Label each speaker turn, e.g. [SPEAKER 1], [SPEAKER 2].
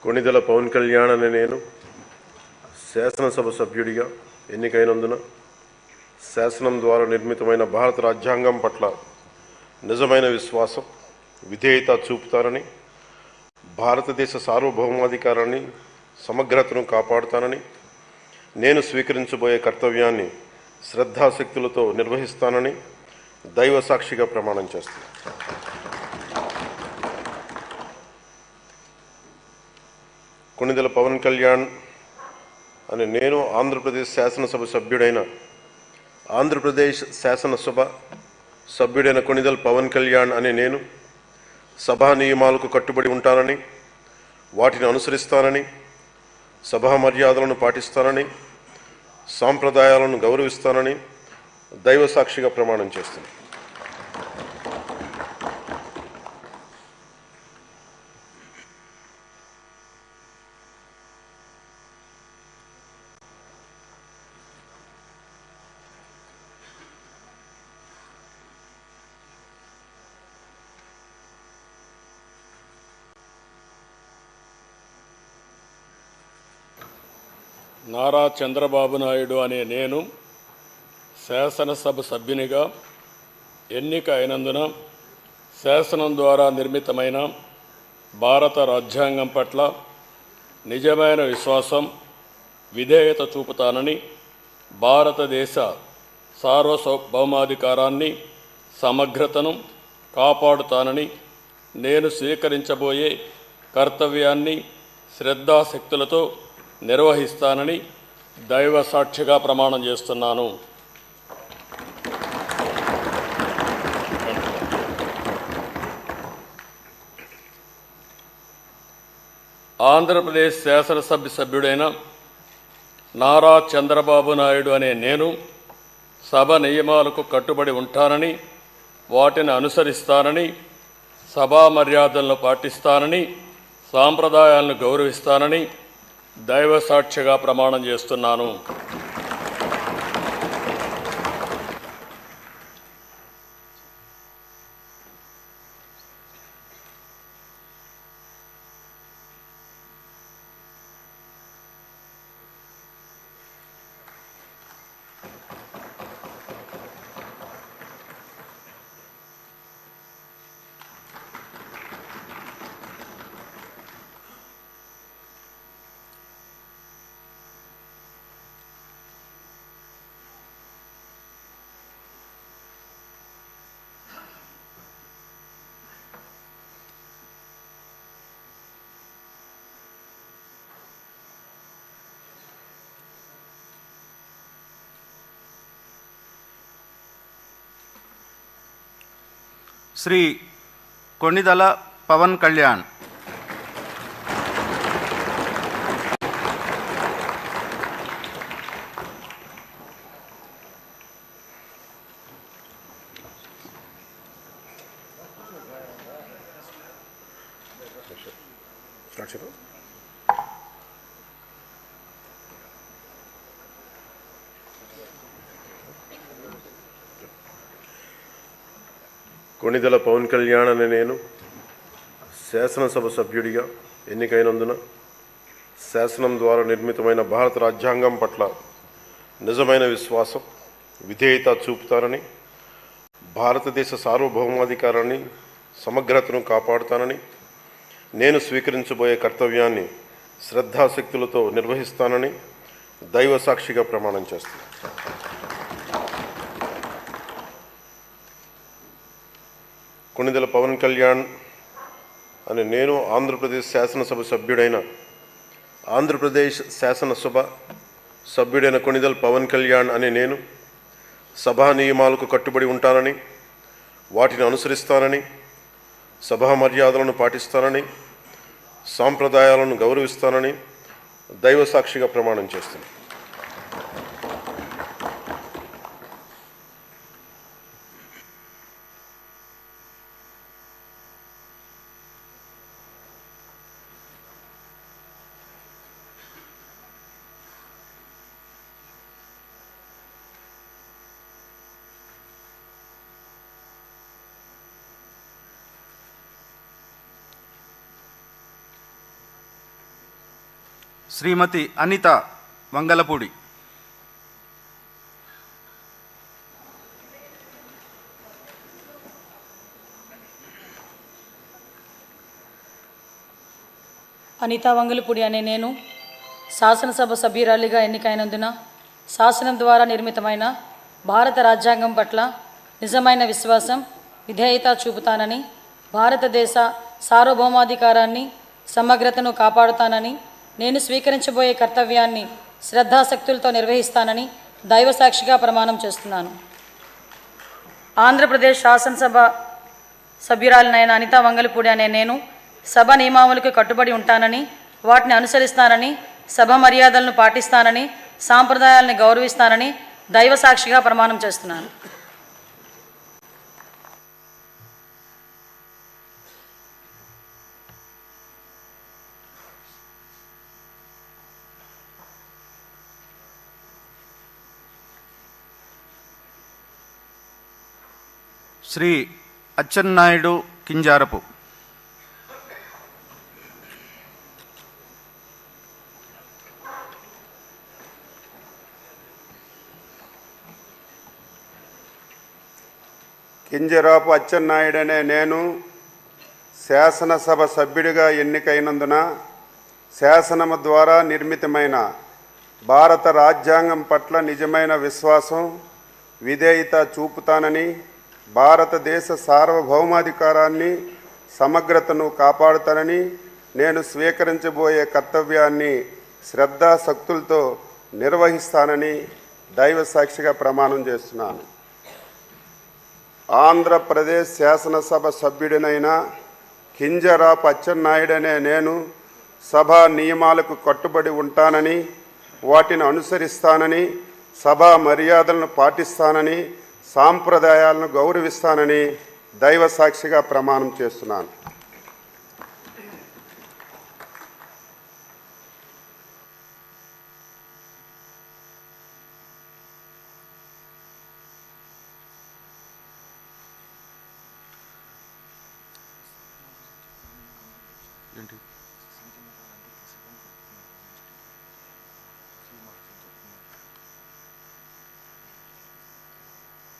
[SPEAKER 1] కొణిదెల పవన్ కళ్యాణ్ అనే నేను శాసనసభ సభ్యుడిగా ఎన్నికైనందున శాసనం ద్వారా నిర్మితమైన భారత రాజ్యాంగం పట్ల నిజమైన విశ్వాసం, విధేయత చూపుతానని, భారతదేశ సార్వభౌమాధికారాన్ని, సమగ్రతను కాపాడుతానని, నేను స్వీకరించబోయే కర్తవ్యాన్ని శ్రద్ధాశక్తులతో నిర్వహిస్తానని దైవ సాక్షిగా ప్రమాణం చేస్తాను. కొణిదెల పవన్ కళ్యాణ్ అనే నేను ఆంధ్రప్రదేశ్ శాసనసభ సభ్యుడైన కొణిదెల పవన్ కళ్యాణ్ అనే నేను సభా నియమాలకు కట్టుబడి ఉంటానని, వాటిని అనుసరిస్తానని, సభా మర్యాదలను పాటిస్తానని, సాంప్రదాయాలను గౌరవిస్తానని దైవ సాక్షిగా ప్రమాణం చేస్తున్నాను.
[SPEAKER 2] నారా చంద్రబాబు నాయుడు అనే నేను శాసనసభ సభ్యునిగా ఎన్నిక అయినందున శాసనం ద్వారా నిర్మితమైన భారత రాజ్యాంగం పట్ల నిజమైన విశ్వాసం, విధేయత చూపుతానని, భారతదేశ సార్వభౌమాధికారాన్ని, సమగ్రతను కాపాడుతానని, నేను స్వీకరించబోయే కర్తవ్యాన్ని శ్రద్ధాశక్తులతో నిర్వహిస్తానని దైవ సాక్షిగా ప్రమాణం చేస్తున్నాను. ఆంధ్రప్రదేశ్ శాసనసభ సభ్యుడైన నారా చంద్రబాబు నాయుడు అనే నేను సభ నియమాలకు కట్టుబడి ఉంటానని, వాటిని అనుసరిస్తానని, సభా మర్యాదలను పాటిస్తానని, సాంప్రదాయాలను గౌరవిస్తానని దైవ సాక్షిగా ప్రమాణం చేస్తున్నాను.
[SPEAKER 3] శ్రీ కొణిదెల పవన్ కళ్యాణ్.
[SPEAKER 1] కొణిదెల పవన్ కళ్యాణ్ అనే నేను శాసనసభ సభ్యుడిగా ఎన్నికైనందున శాసనం ద్వారా నిర్మితమైన భారత రాజ్యాంగం పట్ల నిజమైన విశ్వాసం, విధేయత చూపుతానని, భారతదేశ సార్వభౌమాధికారాన్ని సమగ్రతను కాపాడుతానని నేను స్వీకరించబోయే కర్తవ్యాన్ని శ్రద్ధాశక్తులతో నిర్వహిస్తానని దైవ సాక్షిగా ప్రమాణం చేస్తాను. కొణిదెల పవన్ కళ్యాణ్ అనే నేను ఆంధ్రప్రదేశ్ శాసనసభ సభ్యుడైన కొణిదెల పవన్ కళ్యాణ్ అనే నేను సభా నియమాలకు కట్టుబడి ఉంటానని, వాటిని అనుసరిస్తానని, సభా మర్యాదలను పాటిస్తానని, సాంప్రదాయాలను గౌరవిస్తానని దైవ సాక్షిగా ప్రమాణం చేస్తున్నాను.
[SPEAKER 3] శ్రీమతి అనిత వంగలపూడి.
[SPEAKER 4] అనితా వంగలపూడి అనే నేను శాసనసభ సభ్యురాలిగా ఎన్నికైనందున శాసనం ద్వారా నిర్మితమైన భారత రాజ్యాంగం పట్ల నిజమైన విశ్వాసం, విధేయత చూపుతానని, భారతదేశ సార్వభౌమాధికారాన్ని సమగ్రతను కాపాడుతానని, నేను స్వీకరించబోయే కర్తవ్యాన్ని శ్రద్ధాశక్తులతో నిర్వహిస్తానని దైవ సాక్షిగా ప్రమాణం చేస్తున్నాను. ఆంధ్రప్రదేశ్ శాసనసభ సభ్యురాలినైన అనితా వంగలపూడి అనే నేను సభ నియమావళికి కట్టుబడి ఉంటానని, వాటిని అనుసరిస్తానని, సభ మర్యాదలను పాటిస్తానని, సాంప్రదాయాలను గౌరవిస్తానని దైవ సాక్షిగా ప్రమాణం చేస్తున్నాను.
[SPEAKER 3] శ్రీ అచ్చెన్నాయుడు కింజారపు.
[SPEAKER 5] కింజరాపు అచ్చెన్నాయుడనే నేను శాసనసభ సభ్యుడిగా ఎన్నికైనందున శాసనము ద్వారా నిర్మితమైన భారత రాజ్యాంగం పట్ల నిజమైన విశ్వాసం, విధేయత చూపుతానని, భారతదేశ సార్వభౌమాధికారాన్ని సమగ్రతను కాపాడుతానని, నేను స్వీకరించబోయే కర్తవ్యాన్ని శ్రద్ధాశక్తులతో నిర్వహిస్తానని దైవ సాక్షిగా ప్రమాణం చేస్తున్నాను. ఆంధ్రప్రదేశ్ శాసనసభ సభ్యుడినైన కింజరాపు అచ్చెన్నాయుడనే నేను సభా నియమాలకు కట్టుబడి ఉంటానని, వాటిని అనుసరిస్తానని, సభా మర్యాదలను పాటిస్తానని, సాంప్రదాయాలను గౌరవిస్తానని దైవ సాక్షిగా ప్రమాణం చేస్తున్నాను.
[SPEAKER 3] ఏంటి?